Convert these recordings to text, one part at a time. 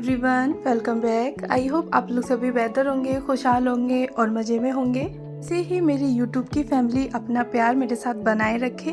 Everyone, welcome back. I hope आप लोग सभी बेहतर होंगे, खुशहाल होंगे और मज़े में होंगे। से ही मेरी यूट्यूब की फैमिली अपना प्यार मेरे साथ बनाए रखे।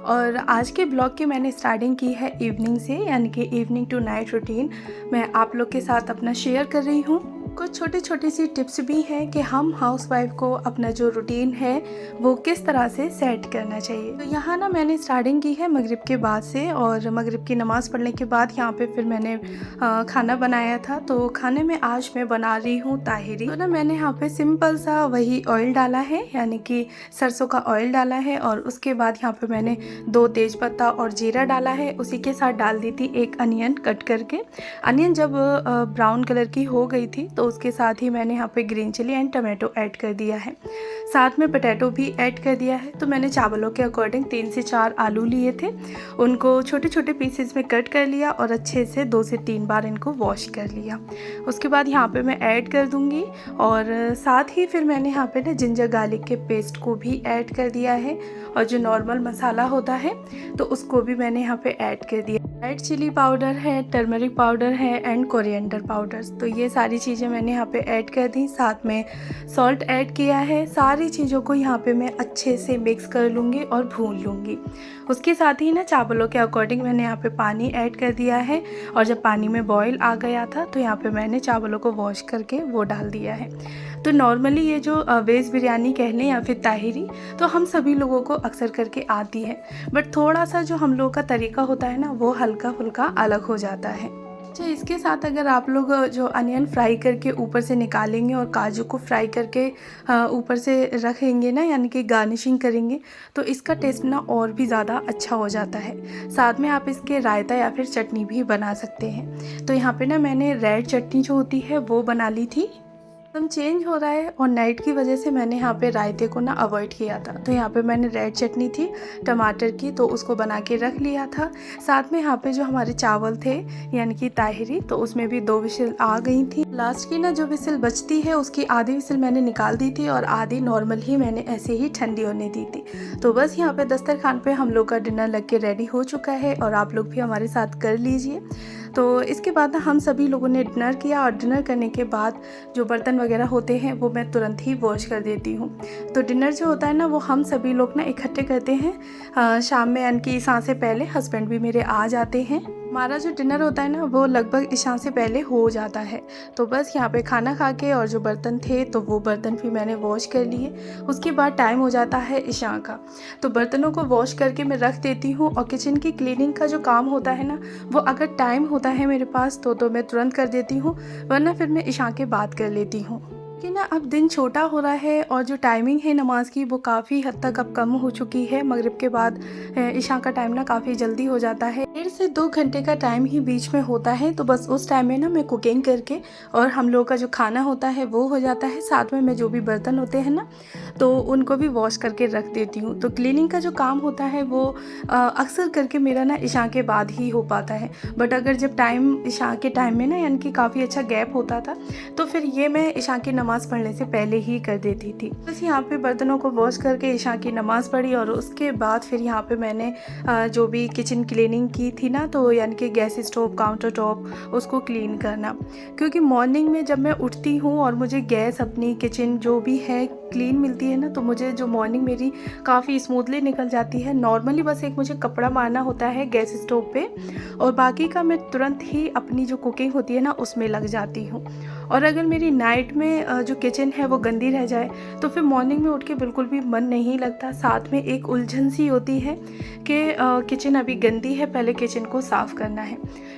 और आज के ब्लॉग की मैंने स्टार्टिंग की है इवनिंग से, यानी कि इवनिंग टू नाइट रूटीन मैं आप लोग के साथ अपना शेयर कर रही हूँ। कुछ छोटी छोटी सी टिप्स भी हैं कि हम हाउसवाइफ को अपना जो रूटीन है वो किस तरह से सेट करना चाहिए। तो यहाँ ना मैंने स्टार्टिंग की है मगरिब के बाद से, और मगरिब की नमाज़ पढ़ने के बाद यहाँ पे फिर मैंने खाना बनाया था। तो खाने में आज मैं बना रही हूँ ताहिरी। तो ना मैंने यहाँ पे सिंपल सा वही ऑयल डाला है, यानी कि सरसों का ऑयल डाला है, और उसके बाद यहाँ पे मैंने 2 तेज़पत्ता और जीरा डाला है। उसी के साथ डाल दी थी एक अनियन कट करके। अनियन जब ब्राउन कलर की हो गई थी तो उसके साथ ही मैंने यहाँ पे green chilli and tomato add कर दिया है, साथ में पोटैटो भी ऐड कर दिया है। तो मैंने चावलों के अकॉर्डिंग 3 से 4 आलू लिए थे, उनको छोटे छोटे पीसेस में कट कर लिया और अच्छे से 2 से 3 बार इनको वॉश कर लिया। उसके बाद यहाँ पे मैं ऐड कर दूँगी, और साथ ही फिर मैंने यहाँ पे ना जिंजर गार्लिक के पेस्ट को भी ऐड कर दिया है, और जो नॉर्मल मसाला होता है तो उसको भी मैंने यहाँ पे ऐड कर दिया। रेड चिली पाउडर है, टर्मरिक पाउडर है एंड कोरिएंडर पाउडर, तो ये सारी चीज़ें मैंने यहाँ पे ऐड कर दी। साथ में सॉल्ट ऐड किया है। सारी चीज़ों को यहाँ पे मैं अच्छे से मिक्स कर लूँगी और भून लूँगी। उसके साथ ही ना चावलों के अकॉर्डिंग मैंने यहाँ पे पानी ऐड कर दिया है, और जब पानी में बॉईल आ गया था तो यहाँ पे मैंने चावलों को वॉश करके वो डाल दिया है। तो नॉर्मली ये जो वेज बिरयानी कह लें या फिर ताहिरी, तो हम सभी लोगों को अक्सर करके आती है, बट थोड़ा सा जो हम लोग का तरीका होता है ना वो हल्का फुल्का अलग हो जाता है। अच्छा, इसके साथ अगर आप लोग जो अनियन फ्राई करके ऊपर से निकालेंगे और काजू को फ्राई करके ऊपर से रखेंगे ना, यानी कि गार्निशिंग करेंगे, तो इसका टेस्ट ना और भी ज़्यादा अच्छा हो जाता है। साथ में आप इसके रायता या फिर चटनी भी बना सकते हैं। तो यहाँ पे ना मैंने रेड चटनी जो होती है वो बना ली थी। मौसम चेंज हो रहा है और नाइट की वजह से मैंने यहाँ पे रायते को ना अवॉइड किया था। तो यहाँ पे मैंने रेड चटनी थी टमाटर की, तो उसको बना के रख लिया था। साथ में यहाँ पे जो हमारे चावल थे यानी कि ताहिरी, तो उसमें भी 2 विसिल आ गई थी। लास्ट की ना जो विसिल बचती है उसकी आधी विसिल मैंने निकाल दी थी, और आधी नॉर्मल ही मैंने ऐसे ही ठंडी होने दी थी। तो बस यहाँ पे दस्तरखान पे हम लोग का डिनर लग के रेडी हो चुका है, और आप लोग भी हमारे साथ कर लीजिए। तो इसके बाद ना हम सभी लोगों ने डिनर किया, और डिनर करने के बाद जो बर्तन वगैरह होते हैं वो मैं तुरंत ही वॉश कर देती हूँ। तो डिनर जो होता है ना वो हम सभी लोग ना इकट्ठे करते हैं शाम में, यानी कि ईशा से पहले हस्बैंड भी मेरे आ जाते हैं। हमारा जो डिनर होता है ना वो लगभग ईशा से पहले हो जाता है। तो बस यहाँ पे खाना खा के और जो बर्तन थे तो वो बर्तन भी मैंने वॉश कर लिए। उसके बाद टाइम हो जाता है ईशा का, तो बर्तनों को वॉश करके मैं रख देती हूँ। और किचन की क्लीनिंग का जो काम होता है ना, वो अगर टाइम होता है मेरे पास तो मैं तुरंत कर देती हूँ, वरना फिर मैं ईशा के बाद कर लेती हूँ। कि ना अब दिन छोटा हो रहा है, और जो टाइमिंग है नमाज की वो काफ़ी हद तक अब कम हो चुकी है। मगरिब के बाद ईशा का टाइम ना काफ़ी जल्दी हो जाता है, 1.5 से 2 घंटे का टाइम ही बीच में होता है। तो बस उस टाइम में ना मैं कुकिंग करके और हम लोग का जो खाना होता है वो हो जाता है। साथ में मैं जो भी बर्तन होते हैं ना तो उनको भी वॉश करके रख देती हूँ। तो क्लीनिंग का जो काम होता है वो अक्सर करके मेरा ना ईशा के बाद ही हो पाता है। बट अगर जब टाइम ईशा के टाइम में ना, यानी कि काफ़ी अच्छा गैप होता था, तो फिर ये मैं ईशा की नमाज़ पढ़ने से पहले ही कर देती थी। बस यहाँ पे बर्तनों को वॉश करके ईशा की नमाज़ पढ़ी, और उसके बाद फिर यहाँ पे मैंने जो भी किचन क्लीनिंग की थी ना, तो यानी कि गैस स्टोव, काउंटर टॉप, उसको क्लीन करना। क्योंकि मॉर्निंग में जब मैं उठती हूँ और मुझे गैस, अपनी किचन जो भी है क्लीन मिलती है ना, तो मुझे जो मॉर्निंग मेरी काफ़ी स्मूथली निकल जाती है। नॉर्मली बस एक मुझे कपड़ा मारना होता है गैस स्टोव पे, और बाकी का मैं तुरंत ही अपनी जो कुकिंग होती है ना उसमें लग जाती हूँ। और अगर मेरी नाइट में जो किचन है वो गंदी रह जाए तो फिर मॉर्निंग में उठ के बिल्कुल भी मन नहीं लगता। साथ में एक उलझन सी होती है कि किचन अभी गंदी है, पहले किचन को साफ़ करना है।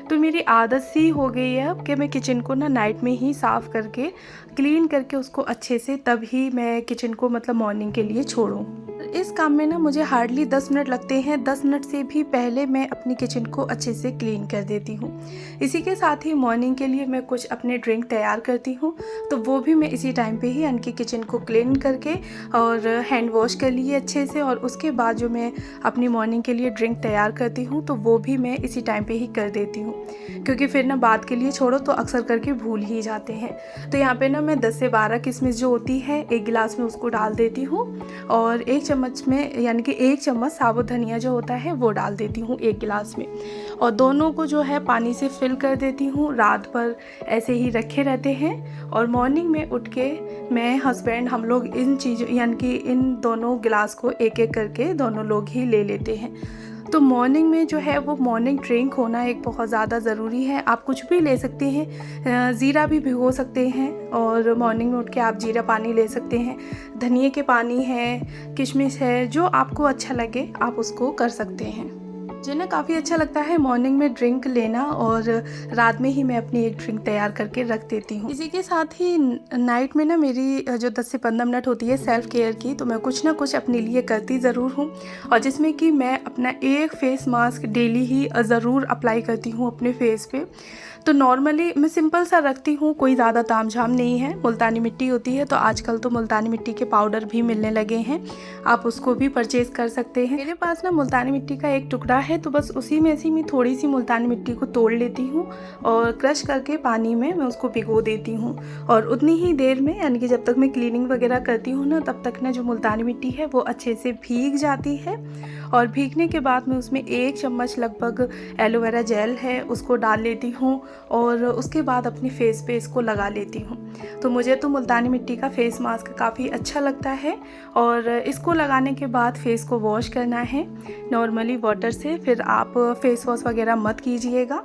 तो मेरी आदत सी हो गई है अब कि मैं किचन को ना नाइट में ही साफ़ करके, क्लीन करके उसको अच्छे से, तब ही मैं किचन को मतलब मॉर्निंग के लिए छोड़ूँ। इस काम में ना मुझे हार्डली 10 मिनट लगते हैं। 10 मिनट से भी पहले मैं अपनी किचन को अच्छे से क्लीन कर देती हूँ। इसी के साथ ही मॉर्निंग के लिए मैं कुछ अपने ड्रिंक तैयार करती हूँ, तो वो भी मैं इसी टाइम पे ही, यानी कि किचन को क्लीन करके और हैंड वॉश कर लिए अच्छे से, और उसके बाद जो मैं अपनी मॉर्निंग के लिए ड्रिंक तैयार करती हूँ तो वो भी मैं इसी टाइम पे ही कर देती हूँ। क्योंकि फिर ना बाद के लिए छोड़ो तो अक्सर करके भूल ही जाते हैं। तो यहाँ पे ना मैं 10 से 12 किशमिश जो होती है 1 गिलास में उसको डाल देती हूँ, और 1 चम्मच चम्मच में यानी कि 1 चम्मच साबुत धनिया जो होता है वो डाल देती हूँ 1 गिलास में, और दोनों को जो है पानी से फिल कर देती हूँ। रात भर ऐसे ही रखे रहते हैं और मॉर्निंग में उठ के मैं, हस्बैंड, हम लोग इन चीज़ों यानी कि इन दोनों गिलास को एक एक करके दोनों लोग ही ले लेते हैं। तो मॉर्निंग में जो है वो मॉर्निंग ड्रिंक होना एक बहुत ज़्यादा ज़रूरी है। आप कुछ भी ले सकते हैं, ज़ीरा भी भिगो सकते हैं और मॉर्निंग में उठ के आप ज़ीरा पानी ले सकते हैं, धनिए के पानी है, किशमिश है, जो आपको अच्छा लगे आप उसको कर सकते हैं। मुझे ना काफ़ी अच्छा लगता है मॉर्निंग में ड्रिंक लेना, और रात में ही मैं अपनी एक ड्रिंक तैयार करके रख देती हूँ। इसी के साथ ही नाइट में ना मेरी जो 10 से 15 मिनट होती है सेल्फ़ केयर की, तो मैं कुछ ना कुछ अपने लिए करती ज़रूर हूँ, और जिसमें कि मैं अपना एक फ़ेस मास्क डेली ही ज़रूर अप्लाई करती हूँ अपने फेस पे। तो नॉर्मली मैं सिंपल सा रखती हूँ, कोई ज़्यादा तामझाम नहीं है। मुल्तानी मिट्टी होती है, तो आजकल तो मुल्तानी मिट्टी के पाउडर भी मिलने लगे हैं, आप उसको भी परचेज़ कर सकते हैं। मेरे पास ना मुल्तानी मिट्टी का एक टुकड़ा है, तो बस उसी में से मैं थोड़ी सी मुल्तानी मिट्टी को तोड़ लेती हूँ और क्रश करके पानी में मैं उसको भिगो देती हूँ, और उतनी ही देर में यानी कि जब तक मैं क्लीनिंग वगैरह करती हूँ ना, तब तक ना जो मुल्तानी मिट्टी है वो अच्छे से भीग जाती है। और भीगने के बाद मैं उसमें 1 चम्मच लगभग एलोवेरा जेल है उसको डाल लेती हूँ, और उसके बाद अपने फेस पे इसको लगा लेती हूँ। तो मुझे तो मुल्तानी मिट्टी का फेस मास्क काफ़ी अच्छा लगता है, और इसको लगाने के बाद फेस को वॉश करना है नॉर्मली वाटर से। फिर आप फेस वॉश वगैरह मत कीजिएगा,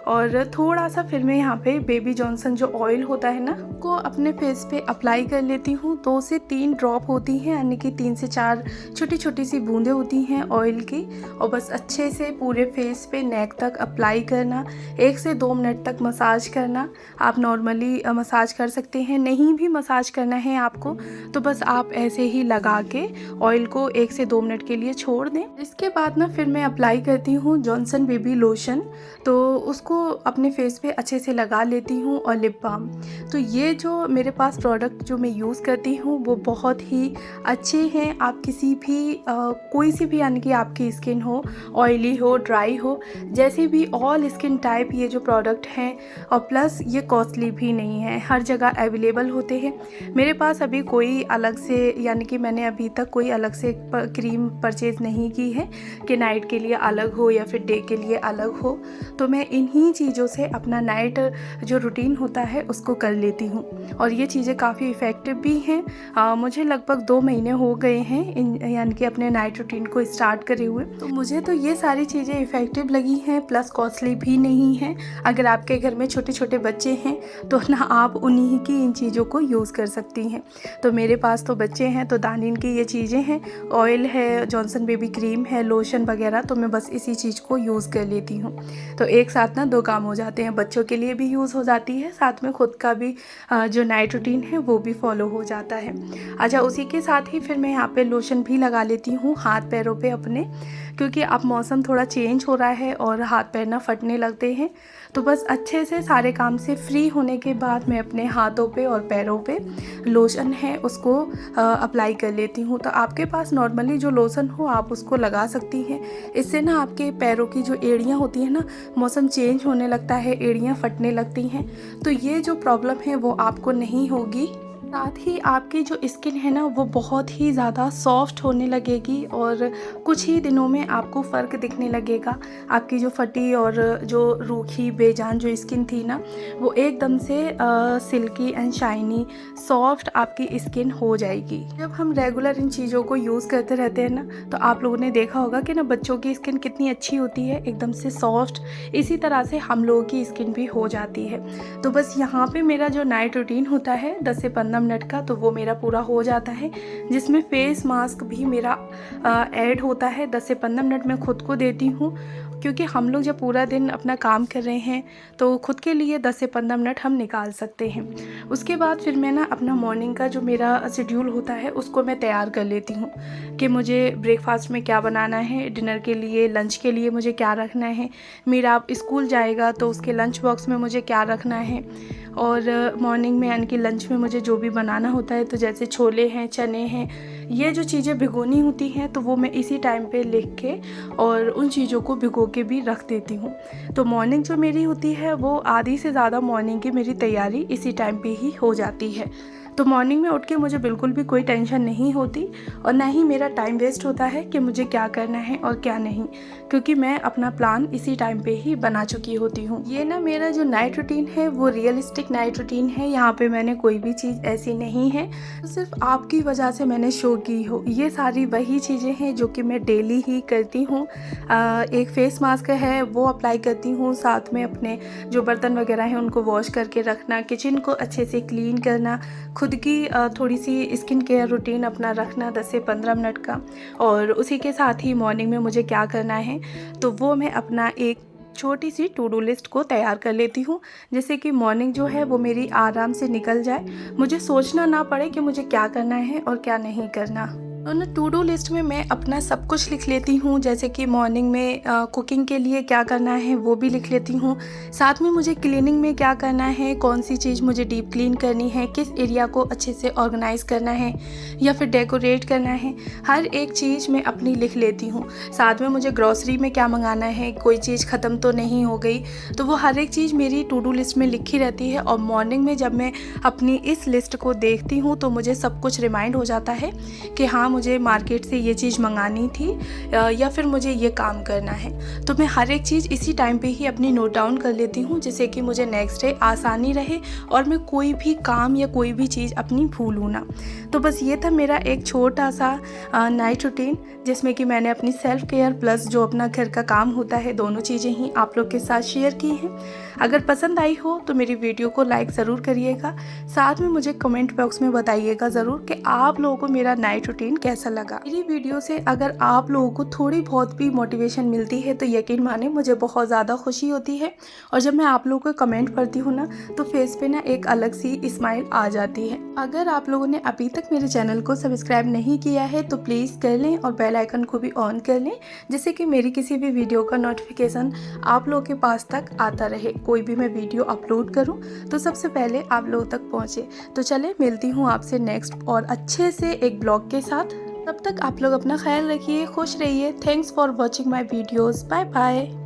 और थोड़ा सा फिर मैं यहाँ पे बेबी जॉनसन जो ऑयल होता है ना, को अपने फेस पे अप्लाई कर लेती हूँ। 2 से 3 ड्रॉप होती हैं, यानी कि 3 से 4 छोटी छोटी सी बूंदें होती हैं ऑयल की, और बस अच्छे से पूरे फेस पे नेक तक अप्लाई करना, 1 से 2 मिनट तक मसाज करना। आप नॉर्मली मसाज कर सकते हैं, नहीं भी मसाज करना है आपको तो बस आप ऐसे ही लगा के ऑयल को 1 से 2 मिनट के लिए छोड़ दें। इसके बाद ना फिर मैं अप्लाई करती हूँ जॉनसन बेबी लोशन, तो उसको अपने फेस पे अच्छे से लगा लेती हूँ, और लिप बाम। तो ये जो मेरे पास प्रोडक्ट जो मैं यूज़ करती हूँ वो बहुत ही अच्छे हैं। आप किसी भी कोई सी भी यानी कि आपकी स्किन हो, ऑयली हो, ड्राई हो, जैसे भी ऑल स्किन टाइप ये जो प्रोडक्ट हैं, और प्लस ये कॉस्टली भी नहीं है, हर जगह अवेलेबल होते हैं। मेरे पास अभी कोई अलग से यानी कि मैंने अभी तक कोई अलग से क्रीम परचेज़ नहीं की है कि नाइट के लिए अलग हो या फिर डे के लिए अलग हो, तो मैं इन्हीं चीज़ों से अपना नाइट जो रूटीन होता है उसको कर लेती हूँ, और ये चीज़ें काफ़ी इफ़ेक्टिव भी हैं। मुझे लगभग 2 महीने हो गए हैं यानी कि अपने नाइट रूटीन को स्टार्ट करे हुए, तो मुझे तो ये सारी चीज़ें इफ़ेक्टिव लगी हैं, प्लस कॉस्टली भी नहीं हैं। अगर आपके घर में छोटे छोटे बच्चे हैं तो ना आप उन्हीं की इन चीज़ों को यूज़ कर सकती हैं। तो मेरे पास तो बच्चे हैं, तो दानिन की ये चीज़ें हैं, ऑयल है, जॉनसन बेबी क्रीम है, लोशन वगैरह, तो मैं बस इसी चीज़ को यूज़ कर लेती हूँ। तो एक साथ ना 2 काम हो जाते हैं, बच्चों के लिए भी यूज़ हो जाती है, साथ में खुद का भी जो नाइट रूटीन है वो भी फॉलो हो जाता है। अच्छा, उसी के साथ ही फिर मैं यहाँ पे लोशन भी लगा लेती हूँ हाथ पैरों पे अपने, क्योंकि अब मौसम थोड़ा चेंज हो रहा है और हाथ पैर ना फटने लगते हैं। तो बस अच्छे से सारे काम से फ्री होने के बाद मैं अपने हाथों पे और पैरों पे लोशन है उसको अप्लाई कर लेती हूँ। तो आपके पास नॉर्मली जो लोशन हो आप उसको लगा सकती हैं। इससे ना आपके पैरों की जो एड़ियाँ होती हैं ना, मौसम चेंज होने लगता है, एड़ियाँ फटने लगती हैं, तो ये जो प्रॉब्लम है वो आपको नहीं होगी। साथ ही आपकी जो स्किन है ना वो बहुत ही ज़्यादा सॉफ्ट होने लगेगी, और कुछ ही दिनों में आपको फ़र्क दिखने लगेगा। आपकी जो फटी और जो रूखी बेजान जो स्किन थी ना, वो एकदम से सिल्की एंड शाइनी सॉफ्ट आपकी स्किन हो जाएगी। जब हम रेगुलर इन चीज़ों को यूज़ करते रहते हैं ना, तो आप लोगों ने देखा होगा कि ना बच्चों की स्किन कितनी अच्छी होती है, एकदम से सॉफ्ट, इसी तरह से हम लोगों की स्किन भी हो जाती है। तो बस यहाँ पे मेरा जो नाइट रूटीन होता है 10 से 15 मिनट का, तो वो मेरा पूरा हो जाता है, जिसमें फेस मास्क भी मेरा ऐड होता है। 10 से 15 मिनट मैं खुद को देती हूँ, क्योंकि हम लोग जब पूरा दिन अपना काम कर रहे हैं तो खुद के लिए 10 से 15 मिनट हम निकाल सकते हैं। उसके बाद फिर मैं ना अपना मॉर्निंग का जो मेरा शेड्यूल होता है उसको मैं तैयार कर लेती हूँ कि मुझे ब्रेकफास्ट में क्या बनाना है, डिनर के लिए, लंच के लिए मुझे क्या रखना है, मेरा स्कूल जाएगा तो उसके लंच बॉक्स में मुझे क्या रखना है, और मॉर्निंग में यानी कि लंच में मुझे जो भी बनाना होता है, तो जैसे छोले हैं, चने हैं, ये जो चीज़ें भिगोनी होती हैं तो वो मैं इसी टाइम पे लिख के और उन चीज़ों को भिगो के भी रख देती हूँ। तो मॉर्निंग जो मेरी होती है वो आधी से ज़्यादा मॉर्निंग की मेरी तैयारी इसी टाइम पे ही हो जाती है। तो मॉर्निंग में उठ के मुझे बिल्कुल भी कोई टेंशन नहीं होती और ना ही मेरा टाइम वेस्ट होता है कि मुझे क्या करना है और क्या नहीं, क्योंकि मैं अपना प्लान इसी टाइम पे ही बना चुकी होती हूँ। ये ना मेरा जो नाइट रूटीन है वो रियलिस्टिक नाइट रूटीन है। यहाँ पे मैंने कोई भी चीज़ ऐसी नहीं है तो सिर्फ आपकी वजह से मैंने शो की हो। ये सारी वही चीज़ें हैं जो कि मैं डेली ही करती हूँ। एक फेस मास्क है वो अप्लाई करती हूँ, साथ में अपने जो बर्तन वगैरह हैं उनको वॉश करके रखना, किचन को अच्छे से क्लीन करना, खुद की थोड़ी सी स्किन केयर रूटीन अपना रखना 10 से 15 मिनट का। और उसी के साथ ही मॉर्निंग में मुझे क्या करना है तो वो मैं अपना एक छोटी सी टू डू लिस्ट को तैयार कर लेती हूँ, जिससे कि मॉर्निंग जो है वो मेरी आराम से निकल जाए, मुझे सोचना ना पड़े कि मुझे क्या करना है और क्या नहीं करना। और ना टू डू लिस्ट में मैं अपना सब कुछ लिख लेती हूँ, जैसे कि मॉर्निंग में कुकिंग के लिए क्या करना है वो भी लिख लेती हूँ, साथ में मुझे क्लीनिंग में क्या करना है, कौन सी चीज़ मुझे डीप क्लीन करनी है, किस एरिया को अच्छे से ऑर्गेनाइज़ करना है या फिर डेकोरेट करना है, हर एक चीज़ मैं अपनी लिख लेती हूँ। साथ में मुझे ग्रॉसरी में क्या मंगाना है, कोई चीज़ ख़त्म तो नहीं हो गई, तो वो हर एक चीज़ मेरी टू डू लिस्ट में लिखी रहती है। और मॉर्निंग में जब मैं अपनी इस लिस्ट को देखती हूँ तो मुझे सब कुछ रिमाइंड हो जाता है कि हाँ मुझे मार्केट से ये चीज़ मंगानी थी या फिर मुझे ये काम करना है। तो मैं हर एक चीज़ इसी टाइम पे ही अपनी नोट डाउन कर लेती हूँ, जिससे कि मुझे नेक्स्ट डे आसानी रहे और मैं कोई भी काम या कोई भी चीज़ अपनी भूलूँ ना। तो बस ये था मेरा एक छोटा सा नाइट रूटीन, जिसमें कि मैंने अपनी सेल्फ केयर प्लस जो अपना घर का काम होता है दोनों चीज़ें ही आप लोग के साथ शेयर की हैं। अगर पसंद आई हो तो मेरी वीडियो को लाइक ज़रूर करिएगा, साथ में मुझे कमेंट बॉक्स में बताइएगा ज़रूर कि आप लोगों को मेरा नाइट रूटीन कैसा लगा। मेरी वीडियो से अगर आप लोगों को थोड़ी बहुत भी मोटिवेशन मिलती है तो यकीन माने मुझे बहुत ज़्यादा खुशी होती है। और जब मैं आप लोगों को कमेंट पढ़ती हूँ ना तो फेस पे ना एक अलग सी स्माइल आ जाती है। अगर आप लोगों ने अभी तक मेरे चैनल को सब्सक्राइब नहीं किया है तो प्लीज़ कर लें और बेल आइकन को भी ऑन कर लें, जिससे कि मेरी किसी भी वीडियो का नोटिफिकेशन आप लोगों के पास तक आता रहे। कोई भी मैं वीडियो अपलोड करूं तो सबसे पहले आप लोगों तक पहुंचे। तो चले मिलती हूं आपसे नेक्स्ट और अच्छे से एक ब्लॉग के साथ। तब तक आप लोग अपना ख्याल रखिए, खुश रहिए। Thanks for watching my videos. Bye bye.